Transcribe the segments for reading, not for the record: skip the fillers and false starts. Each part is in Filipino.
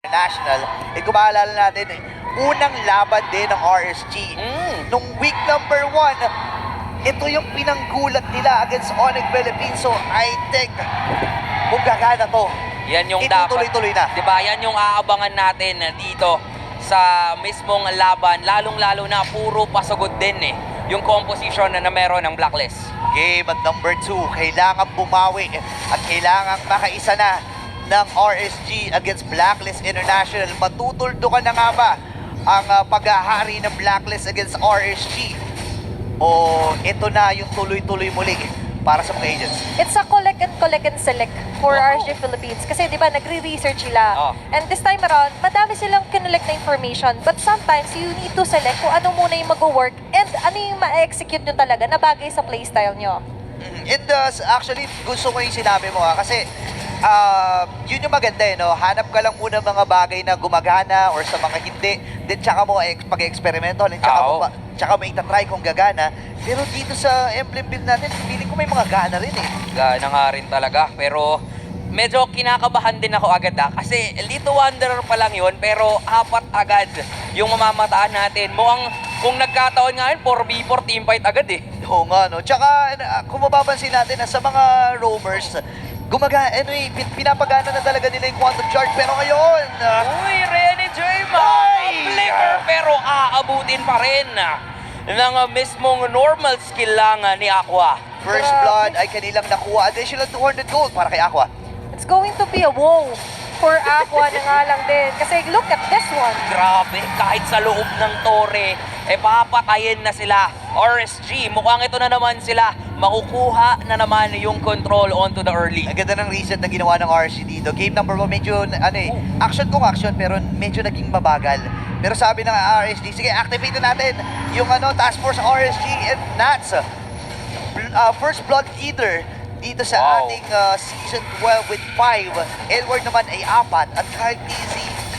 National, kung maalala natin, unang laban din ng RSG. Nung week number 1, ito yung pinanggulat nila against Onyx Philippines. So, I think, kung gagana to, yan yung dapat, ituloy-tuloy na. diba? Yan yung aabangan natin dito sa mismong laban. Lalong-lalo na puro pasagod din yung composition na meron ng Blacklist. Game at number 2, kailangan bumawi at kailangan makaisa na ng RSG against Blacklist International. Matutuldukan na nga ba ang paghahari ng Blacklist against RSG? O ito na yung tuloy-tuloy muli para sa mga agents? It's a collect and select for RSG Philippines. Kasi di ba nagre-research sila. And this time around, madami silang kinolect na information. But sometimes, you need to select kung ano muna yung mag-work and ano yung ma-execute nyo talaga na bagay sa playstyle nyo. It does. Actually, gusto ko yung sinabi mo kasi yun yung maganda no? Hanap ka lang muna mga bagay na gumagana or sa mga hindi. Then tsaka mo pag-eksperimento. Tsaka mo itatry kung gagana. Pero dito sa emblem build natin, feeling ko may mga gana rin Gana nga rin talaga. Pero medyo kinakabahan din ako agad kasi Little Wanderer pa lang yun, pero 4 agad yung mamamataan natin. Mukhang kung nagkataon nga yun, 4v4 teamfight agad Oo nga, no? Tsaka kung mapapansin natin sa mga roamers, pinapagana na talaga nila yung quantum charge. Pero ngayon, Uy, Renny J, flicker, pero aabutin pa rin ng mismong normal skill lang ni Aqua. First blood ay kanilang nakuha. Additional 200 gold para kay Aqua. It's going to be a woe for Aqua na nga lang din. Kasi look at this one. Grabe, kahit sa loob ng tore, papatayin na sila. RSG, mukhang ito na naman sila. Makukuha na naman yung control onto the early. Ang ganda ng reset na ginawa ng RSG dito. Game number 1, medyo, action kung action, pero medyo naging mabagal. Pero sabi ng RSG, sige, activate na natin yung Task Force RSG and Nats. First Blood Leader dito sa ating Season 12 with 5. Edward naman ay 4 at Kyle TZ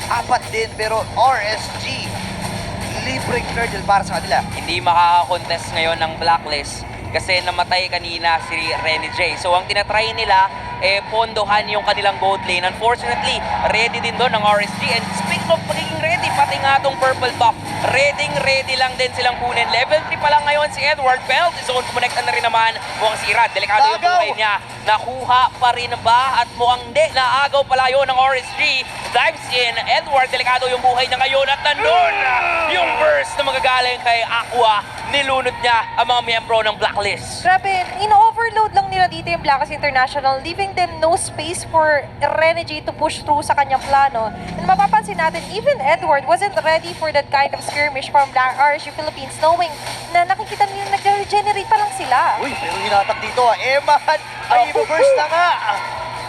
4 din, pero RSG libreng kernel para sa kanila. Hindi makaka-contest ngayon ng Blacklist kasi namatay kanina si Renny J. So ang tinatry nila, pondohan yung kanilang gold lane. Unfortunately, ready din doon ng RSG. And speaking of pagiging ready, pati nga tong purple buff, ready lang din silang kunin. Level 3 pa lang ngayon si Edward. Belt zone connectan na rin naman. Mukhang si Irad, delikado yung buhay niya. Nakuha pa rin ba? At mukhang hindi, naagaw pala yun ng RSG. Dives in, Edward, delikado yung buhay niya ngayon. At nandun yung burst na magagaling kay Aqua. Nilunod niya ang mga miyembro ng Blacklist. Grabe, in-overload lang nila dito yung Blacklist International, leaving them no space for Renegade to push through sa kanyang plano. And mapapansin natin, even Edward wasn't ready for that kind of skirmish from RSG Philippines, knowing na nakikita nila nag-regenerate pa lang sila. Uy, pero hinatak dito Eman, ay i-burst na nga.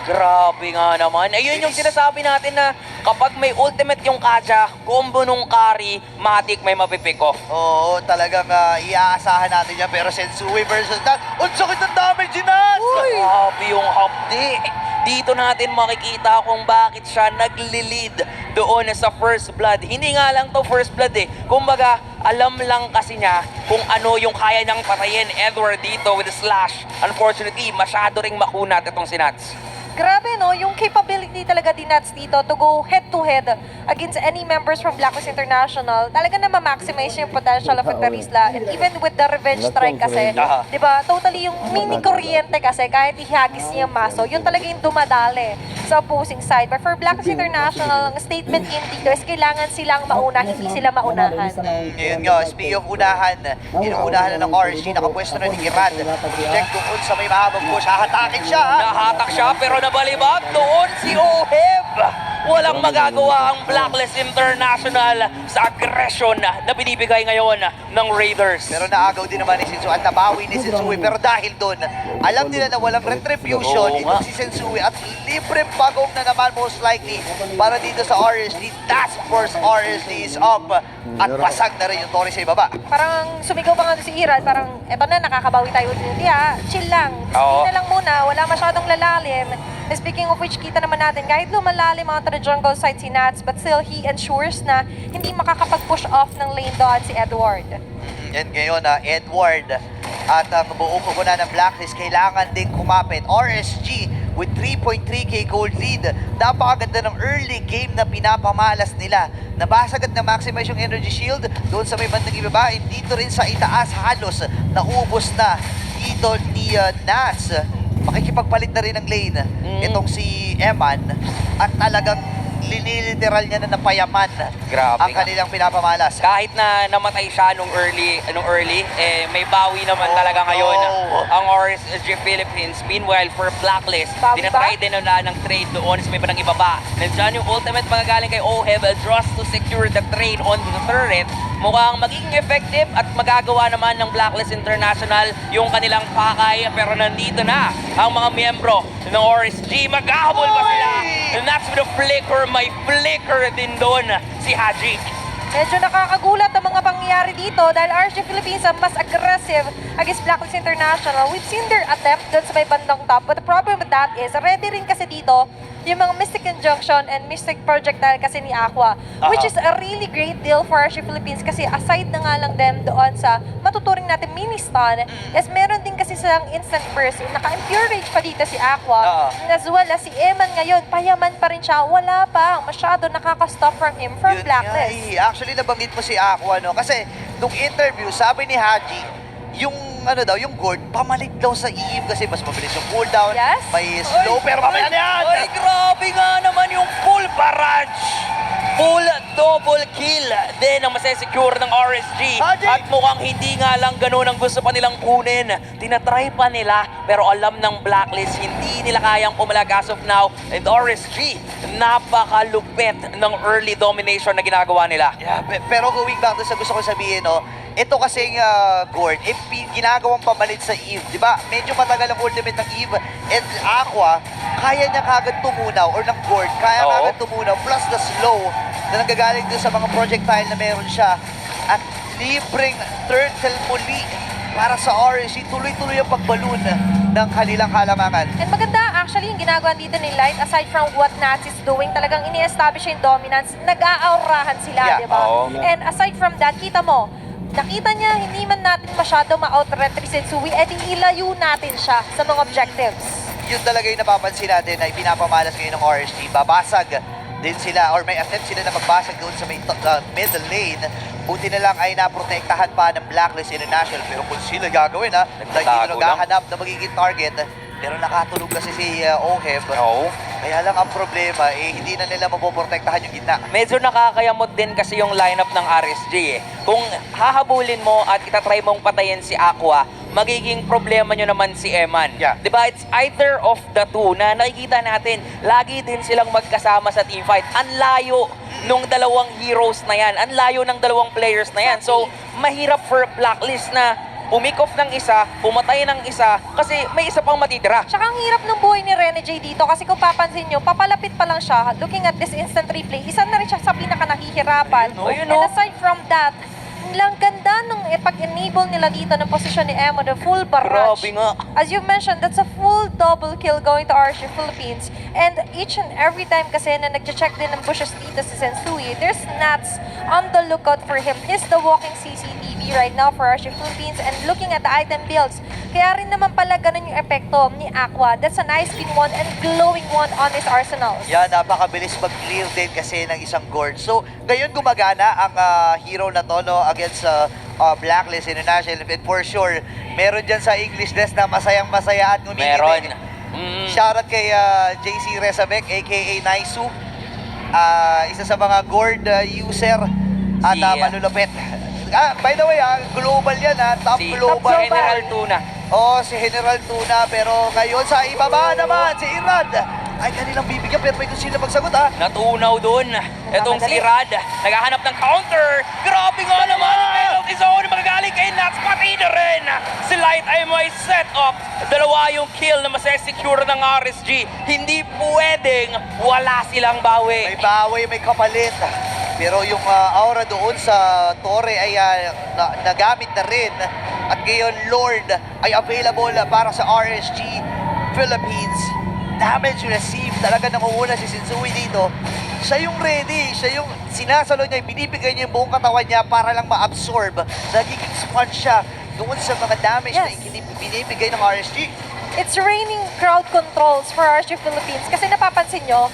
Grabe nga naman. Ayun yung sinasabi natin na kapag may ultimate yung Kaja, combo nung carry, matik may mapipiko. Oo, talagang iaasahan natin yan. Pero Sensui versus Nat, ang sakit ng damage ni Nat! Grabe yung hapdi. Dito natin makikita kung bakit siya nagli-lead doon sa First Blood. Hindi nga lang to First Blood Kumbaga, alam lang kasi niya kung ano yung kaya niyang patayin Edward dito with the slash. Unfortunately, masyado ring makunat itong si Nats. Grabe no, yung capability talaga din Nats dito to go head-to-head against any members from Blacklist International. Talaga na ma-maximize yung potential of Tarisla. And even with the revenge strike kasi, di ba, totally yung mini kuryente kasi kahit ihagis niya yung maso, yun talaga yung dumadali sa opposing side. But for Blacklist International, ang statement game dito is kailangan silang mauna, hindi sila maunahan. Ngayon nga, speaking of unahan, inuunahan na ng RSG, nakapwesto na ni Irad. Check doon sa may mahabang push, hahatakin siya Nahatak siya pero nabalibag doon si Oheb. Walang magagawa ang Blacklist International sa aggression na binibigay ngayon ng Raiders. Pero naagaw din naman ni Sensui at nabawi ni Sensui. Pero dahil doon, alam nila na walang retribution itong si Sensui at libreng bagong na naman most likely para dito sa RSD. Task Force RSD is up at basag na rin yung Torre sa ibaba. Parang sumigaw pa nga doon si Irad, parang eto na, nakakabawi tayo ulit. Chill lang. Sige na lang muna, wala masyadong lalalim. Speaking of which, kita naman natin, kahit lumalalim mga the jungle side si Nats, but still he ensures na hindi makakapag-push off ng lane doon si Edward. Yan ngayon, Edward at ang buong kubunan ng Blacklist kailangan din kumapit. RSG with 3.3k gold lead. Napakaganda ng early game na pinapamalas nila. Nabasag at na-maximize yung energy shield doon sa may bandang ibaba. Dito rin sa itaas halos naubos na dito ni Nats. Makikipagpalit na rin ng lane itong si Eman at talagang liniliteral niya na napayaman Grabe ang nga. kanilang pinapamalas. Kahit na namatay siya nung early, may bawi naman talaga ngayon ang RSG Philippines. Meanwhile, for Blacklist, Bawi tinatry din nila ng trade doon sa may bandang ibaba. Nandiyan yung ultimate magagaling kay Oheb, draws to secure the trade on the turret. Mukhang magiging effective at magagawa naman ng Blacklist International yung kanilang pakay, pero nandito na ang mga miyembro ng RSG. Maghahabol ba sila? And that's with a flicker. May flicker din doon si Haji. Medyo nakakagulat ang mga pangyayari dito dahil RSG Philippines ang mas aggressive against Blacklist International. We've seen their attempt doon sa may bandang top, but the problem with that is, ready rin kasi dito yung mga Mystic Injunction and Mystic Projectile kasi ni Aqua, which is a really great deal for RSG Philippines kasi aside na nga lang din doon sa matuturing natin mini-stun, is meron din kasi silang instant burst. Naka-Impure pa dito si Aqua, as well as si Eman ngayon, payaman pa rin siya, wala pa masyado nakaka-stop from him from Yun Blacklist. nga eh. Actually, nabanggit mo si Aqua, no? Kasi nung interview, sabi ni Haji, yung yung gourd, pamalit daw sa Eve kasi mas mabilis yung cooldown. Yes. May slow, pero mamaya na yan! Ay, grabe nga naman yung full barrage. Full double kill din ang masesecure ng RSG. Haji! At mukhang hindi nga lang ganun ang gusto pa nilang kunin. Tinatry pa nila, pero alam ng Blacklist, hindi nila kayang pumalag as of now. And RSG, napakalupit ng early domination na ginagawa nila. Yeah, pero going back doon sa gusto ko sabihin, no, ito kasing gourd, if ginagawang pamalit sa Eve, di ba? Medyo matagal ang ultimate ng Eve and Aqua, kaya niya kagad tumunaw, or ng gourd, kaya Oo. kagad tumunaw, plus the slow na nanggagaling doon sa mga projectile na meron siya. At libreng turtle muli para sa RSG, tuloy-tuloy ang pagbalon ng kanilang halamangan. And maganda actually yung ginagawa dito ni Light, aside from what Nats is doing, talagang ini-establish yung dominance, nag-aaurahan sila, Yeah, di ba? oo. And aside from that, kita mo, nakita niya hindi man natin masyado ma-out-represent Sui, edi ilayo natin siya sa mga objectives. Yun talaga yung napapansin natin na pinapamalas ngayon ng RSG. Babasag din sila or may attempt sila na magbasag doon sa may middle lane. Buti na lang ay naprotektahan pa ng Blacklist International. Pero kung sila gagawin Nagtatago naghahanap na magiging target. Pero nakatulog kasi si Oheb. Oo. Kaya lang ang problema, hindi na nila mapoprotektahan yung gitna. Medyo nakakayamot din kasi yung lineup ng RSG eh. Kung hahabulin mo at itatry mong patayin si Aqua, magiging problema nyo naman si Eman. Yeah. Diba? It's either of the two na nakikita natin, lagi din silang magkasama sa teamfight. Ang layo nung dalawang heroes na yan. Ang layo ng dalawang players na yan. So, mahirap for Blacklist na pumikoff ng isa, pumatay ng isa, kasi may isa pang matitira. Tsaka ang hirap ng buhay ni Rene J dito kasi kung papansin nyo, papalapit pa lang siya, looking at this instant replay, isa na rin siya sa pinaka nakihirapan. Ayun, And no? aside from that, lang ganda nung pag-enable nila dito ng posisyon ni Emo, the full barrage. Grabe nga. As you mentioned, that's a full double kill going to RSG Philippines. And each and every time kasi na nag-check din ng bushes dito si Sensui, there's Nats on the lookout for him. He's the walking CCTV right now for RSG Philippines and looking at the item builds. Kaya rin naman pala ganun yung epekto ni Aqua. That's a nice spin one and glowing one on his arsenals. Yan, napakabilis mag-clear din kasi ng isang gourd. So, ngayon gumagana ang hero na to, no, against Blacklist International. And for sure, meron dyan sa English desk na masayang-masaya at ngumingiti. Meron. Shoutout kay JC Rezabek, aka Naisu. Isa sa mga gourd user at Si, malulupit. By the way, global yan, top Si global. General Tuna. Si General Tuna, pero ngayon sa ibaba naman, si Irad. Ay, kanilang bibigyan, pero may kung sila magsagot, Natunaw doon. Itong si Rad, naghahanap ng counter. Grabe nga naman ang penalty zone. Magagaling kay Nats, pati na rin. Si Light ay may set up. Dalawa yung kill na masesecure ng RSG. Hindi pwedeng wala silang bawi. May bawi, may kapalit. Pero yung aura doon sa Torre ay nagamit na rin. At ngayon, Lord ay available para sa RSG Philippines. Damage received. Talaga nangunguna si Sensui dito. Siya yung ready. Siya yung sinasalo niya. Binibigay niya yung buong katawan niya para lang ma-absorb. Nagiging sponge siya doon sa mga damage na binibigay ng RSG. it's raining crowd controls for RSG Philippines. Kasi napapansin nyo,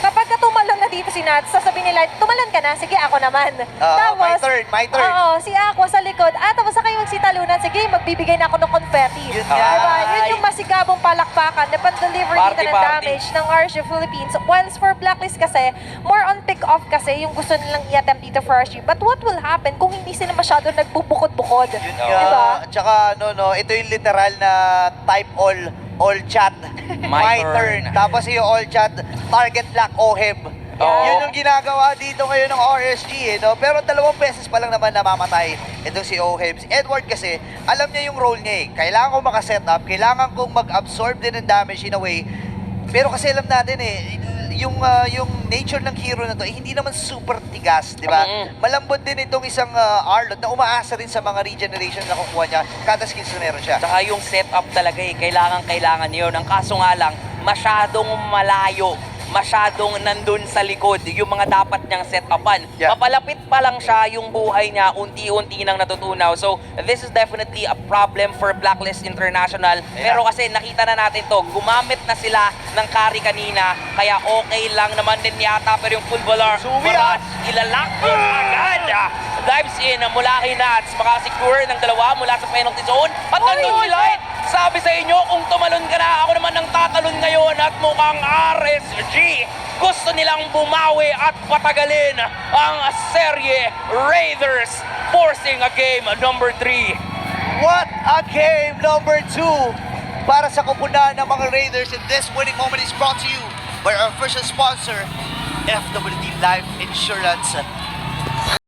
kapag tumalon na dito si Nats, sasabihin nila, tumalon ka na, sige ako naman. my turn, my turn. Oo, si Aqua sa likod, tapos sa kayo magsitalunan, sige, magbibigay na ako ng confetti. Yun Diba? nga. Yun yung masigabong palakpakan na pan-deliver dito ng Party. damage ng RSG Philippines. Whilst for Blacklist kasi, more on pick-off kasi yung gusto nilang i-attempt dito for RSG. But what will happen kung hindi sila masyado nagbubukod-bukod? Yun Oo. nga. Diba? Tsaka ito yung literal na type all chat. My turn. turn. Tapos yung all chat, target black OHEB. Oo. Yun yung ginagawa dito ngayon ng RSG, no? Pero 2 beses pa lang naman namamatay itong si OHEB. Si Edward kasi, alam niya yung role niya eh. Kailangan kong makaset up, kailangan kong mag-absorb din ng damage in a way. Pero kasi alam natin eh, yung nature ng hero na to, hindi naman super tigas, di ba? Malambot din itong isang Arlot na umaasa rin sa mga regeneration na kukuha niya kada skills na meron siya. Tsaka yung setup talaga kailangan yun. Ang kaso nga lang, masyadong malayo. Masyadong nandun sa likod yung mga dapat niyang set-upan. Yeah. Papalapit pa lang siya yung buhay niya, unti-unti nang natutunaw. So, this is definitely a problem for Blacklist International. Yeah. Pero kasi nakita na natin to, gumamit na sila ng carry kanina, kaya okay lang naman din yata. Pero yung full Sumi, barrage, ilalak yun agad. Dives in mula kay Nats, makasecure ng 2 mula sa penalty zone. At nandun si Light. Sabi sa inyo, kung tumalon ka na, ako naman ang tatalon ngayon at mukhang RSG. Gusto nilang bumawi at patagalin ang serye Raiders, forcing a game number 3. What a game number 2 para sa kupunan ng mga Raiders, and this winning moment is brought to you by our official sponsor, FWD Life Insurance.